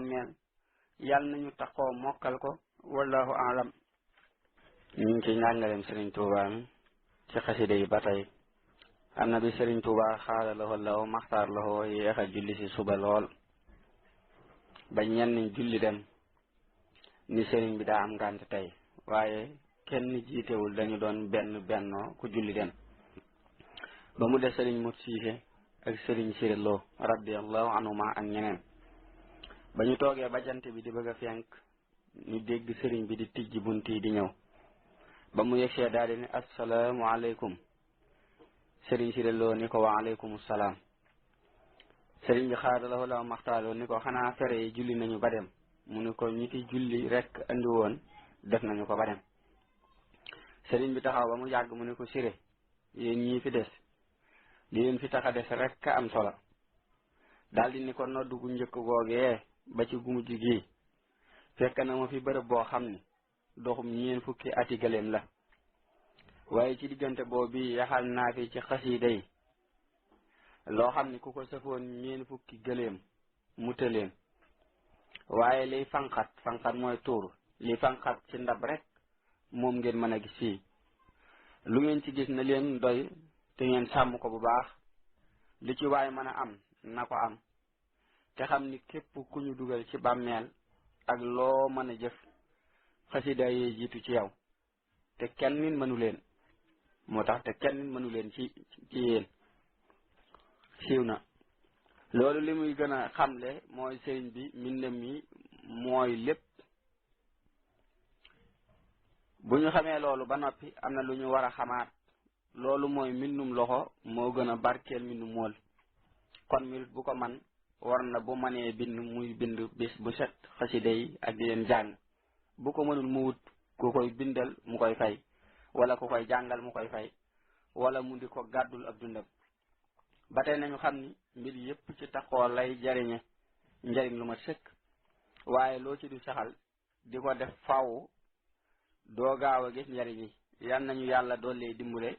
meel yàlla nañu taxoo mokkal ko wallahu alam. ñu ngi ci njàngaleem Serigne Touba mi ci xasida yi ba tey am na bi Serigne Touba xaala lahu law maxtaar lahu yéex a julli si suba lool ba ñenn julli dem ni Serigne bi daa am ngànt tey waaye kenn jiitewul dañu doon bennoo ku julli dem ba mu des Serigne Mut Siise ak Serigne Siré Lo radiyallahu anhuma ak ñeneen ba ñu toogee ba jant bi di bëgg a fenk ñu dégg Serigne bi di tijji bunt yi di ñëw ba mu yegsee daal di ne assalaamu aleykum Serigne Siré Lo ni ko wa aleykum salaam. Serigne bi xaadalawoo la maxtaaloo ni ko xanaa fere yi julli nañu ba dem mu ni ko ñi fi julli rek andi woon def nañu ko ba dem. Serigne bi taxaw ba mu yàgg mu ni ko Siré yéen ñii fi des li leen fi tax a des rek am solo daal di ni ko noddu gu njëkk googee ba ci gu mujj gi fekk na ma fi bërëb boo xam ni doxum ñeen fukki ati gëléem la waaye ci diggante boobu yaxal naa fi ci xasiida yi loo xam ni ku ko sëfoon ñeen fukki gëléem mu tëleen waaye liy fanqat mooy tuur li fanqat ci ndab rek moom ngeen mën a gis fii lu ngeen ci gis na leen doy te ngeen sàmm ko bu baax li ci waay mën a am na ko am te xam ni képp ku ñu dugal ci bàmmeel ak loo mën a jëf xasida yi jiitu ci yow te kenn nit mënu leen moo tax te kenn nit mënu leen ci yéen siiw na loolu li muy gën a xamle mooy sëriñ bi mbindam mi mooy lépp. bu ñu xamee loolu ba noppi am na lu ñu war a xamaat loolu mooy mbindum loxo moo gën a barkeel mbindum mool kon minute bu ko man war na bu mënee bind muy bind bis bu set xasida yi ak di leen jàng bu ko mënul mu wut ku koy bindal mu koy fay wala ku koy jàngal mu koy fay wala mu di ko gàddul ab dundam. ba tey nañu xam ni mbir yépp ci taxoo lay jariñe njariñ lu ma sëkk waaye loo ci du saxal di ko def faaw doo gaaw a gis njariñ yi. yan nañu yàlla doole dimbule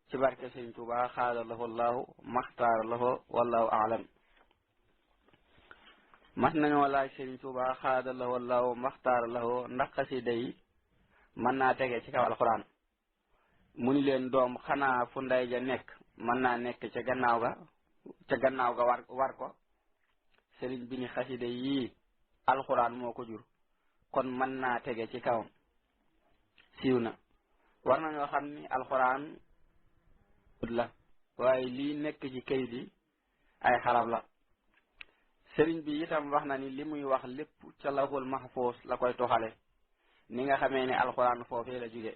ci barke Sëriñ Tuubaa xaala lahu allahu maxtaar lahu wallahu aalam. mas nañoo laaj Sëriñ Tuubaa xaala lahu allahu maxtaar lahu ndax xasida yi mën naa tege ci kaw alxuraan mu ni leen doom xanaa fu ndey ja nekk mën naa nekk ca gannaaw ga war ko. sëriñ bi ni xasida yii alxuraan moo ko jur kon mën naa tege ci kawam. siiw na war nañoo xam ni alxuraan la waaye lii nekk ci kayit yi ay xarab la. sëriñ bi itam wax na ni li muy wax lépp ca lawhul mahfuus la koy toxale ni nga xamee ne alxuraan foofee la jóge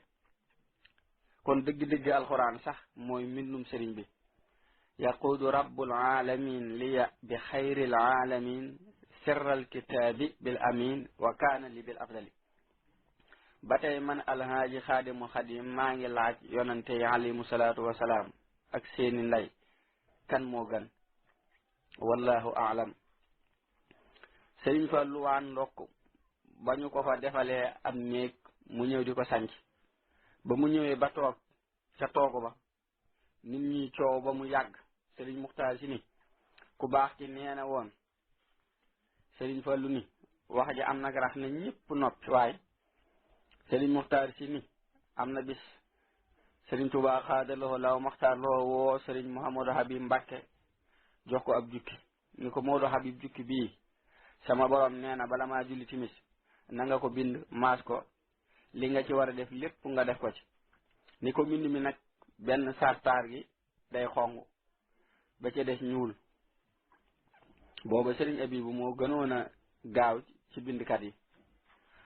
kon dëgg-dëgg alxuraan sax mooy mbindum sëriñ bi. yaquudu rabbul alamin liya bi xayril alamin sirral kitaabi bil amin wa kaana li bil afdali. ba tey man alhaaji xaadimul xadim maa ngi laaj yonante yi alayhimu salaatu wasalaam ak seeni ndey kan moo gën wallahu aalam. Sëriñ Fallu waan ndokk ba ñu ko fa defalee am néeg mu ñëw di ko sanc ba mu ñëwee ba toog ca toogu ba nit ñi coow ba mu yàgg Sëriñ Muxtaar Si ni ku baax ki nee na woon Sëriñ Fallu ni wax ji am nag rax na ñëpp noppi waaye Sëriñ Muxtaar Si ni am na bis Sëriñ Tuubaa xaadaloo law Muxtaar loo woo Sëriñ Mouhamadou Habib Mbàkke jox ko ab jukki ni ko Moodu Habib jukki bii sama borom nee na bala maa julli timis na nga ko bind maas ko li nga ci war a def lépp nga def ko ci ni ko mbind mi nag benn sartaar gi day xong ba ca des ñuul. booba Sëriñ Abibu moo gënoon a gaaw ci bindkat yi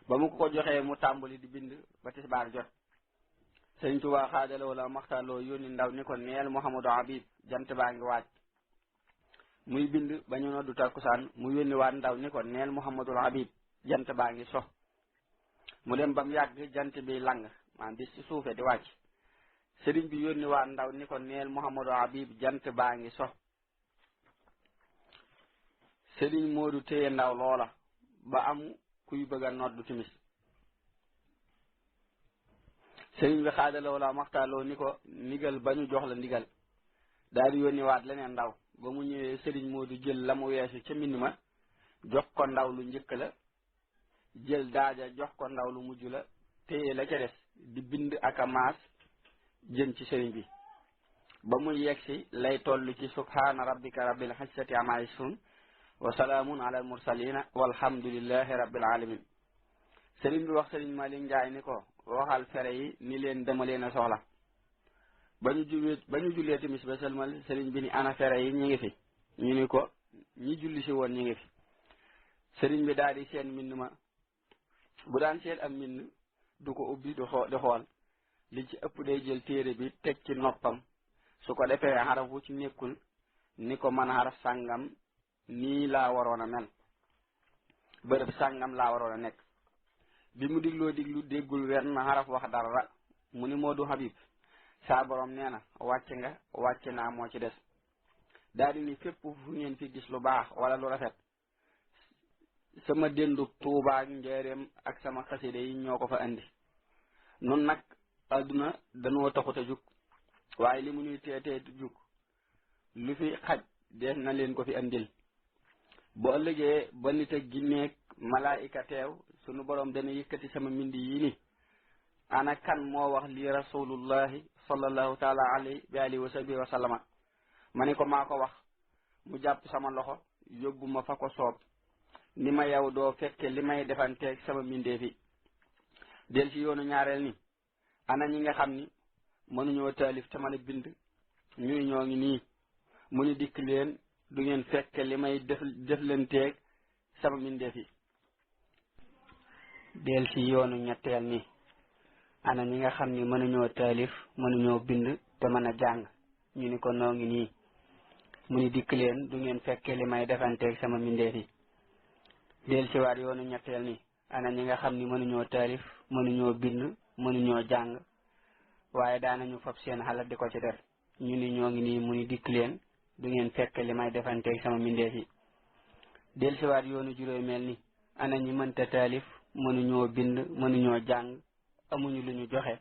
ba mu ko joxee mu tàmbali di bind ba tisbaar jot Sëriñ Tuubaa xaadaloo la maxtaaloo yónni ndaw ni ko neel Mouhamadou Habib jant baa ngi waaj muy bind ba ñu noddu takkusaan mu yónni waat ndaw ni ko neel Mouhamadou Habib jant baa ngi so mu dem ba mu yàgg jant bi lang maanaam bis ci suufe di wàcc sëriñ bi yónni waat ndaw ni ko neel Mouhamadou Habib jant baa ngi so. Sëriñ Moodu téye ndaw loola ba am kuy bëgg a noddu timis sëriñ bi xaadaloo la maxtaaloo ni ko ndigal ba ñu jox la ndigal daal di yónni waat leneen ndaw ba mu ñëwee Sëriñ Moodu jël la mu weesu ca mbind ma jox ko ndaw lu njëkk la jël daaja jox ko ndaw lu mujj la téye la ca des di bind ak a maas jëm ci sëriñ bi ba muy yegsi lay toll ci subhaana rabbika rabbil izzati ammaa yasifuun wa salaamun ala al mursalina walhamdulillahi rabbil alamin sëriñ bi wax sëriñ Malick Ndiaye ni ko waxal fere yi ni leen dama leen a soxla ba ñu jullee timis ba sëlmal sëriñ bi ni ana fere yi ñi ngi fi ñu ni ko ñi julli si woon ñi ngi fi sëriñ bi daal di seen mbind ma bu daan seet am mbind du ko ubbi di xool li ci ëpp day jël téere bi teg ci noppam su ko defee xaraf wu ci nekkul ni ko man xaraf sàngam nii laa waroon a mel bërëb sàngam laa waroon a nekk bi mu diglu déggul wenn xaraf wax dara mu ni Modou Habib saa borom nee na wàcc naa moo ci des daal di ni fépp fu ngeen fi gis lu baax wala lu rafet sama déndu Tuubaa ak Njaaréem ak sama xaside yi ñoo ko fa andi nun nag adduna danoo taxut a jug waaye li mu ñuy teetee jug lu fi xaj dees na leen ko fi andil bu ëllëgee ba nit ak ginneeg malaayika teew sunu borom dana yëkkati sama mbind yi ni ana kan moo wax li rasulullahi sallallahu taala alayhi wa alihi wa sahbihi wa sallama ma ni ko maa ko wax mu jàpp sama loxo yóbbu ma fa ko soob ni ma yow doo fekke li may defanteeg sama mbindeef yi del ci yoonu ñaareel ni ana ñi nga xam ni mënuñoo taalif te mën a bind ñuy ñoo ngi nii mu ni dikk leen du ngeen fekke li may deflanteeg sama mbindeef yi del ci yoonu ñetteel ni ana ñi nga xam ni mënuñoo taalif mënuñoo bind te mën a jàng ñu ni ko noo ngi nii mu ni dikk leen du ngeen fekke li may defanteeg sama mbindeef yi del ci waat yoonu ñetteel ni ana ñi nga xam ni mënuñoo taalif mënuñoo bind mënuñoo jàng waaye daanañu fab seen xalaat di ko ci def ñu ni ñoo ngi nii mu ni dikk leen du ngeen fekk li may defanteeg sama mbindeef yi del ci waat yoonu juróomeel ni ana ñi mënta taalif mënuñoo bind mënuñoo jàng amuñu lu ñu joxe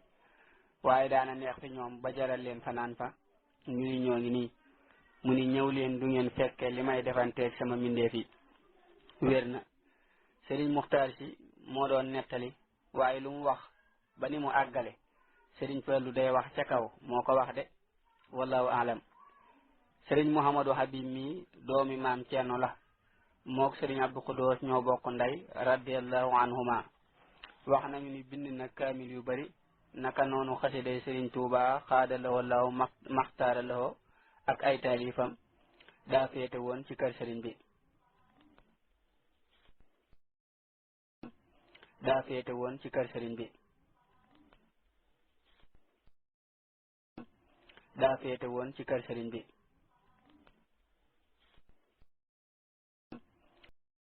waaye daana neex fi ñoom ba jaral leen fanaan fa ñu ni ñoo ngi nii mu ni ñëw leen du ngeen fekke li may defanteeg sama mbindeef yi wér na Sëriñ Muxtaar Si moo doon nettali waaye lu mu wax ba ni mu àggale Sëriñ Fallu day wax ca kaw moo ko wax de wallahu alam Sëriñ Mouhamadou Habib mi doomi maam Ceerno la mook Sëriñ Abdou Xudoos ñoo bokk ndey radiallahu anhuma wax nañu ni bind na kaamil yu bari naka noonu xasiday Sëriñ Tuubaa xaada lahoo law maxtaara lahoo ak ay taalifam daa féete woon ci kër sëriñ bi daa féete woon ci kër sëriñ bi daa féete woon ci kër sëriñ bi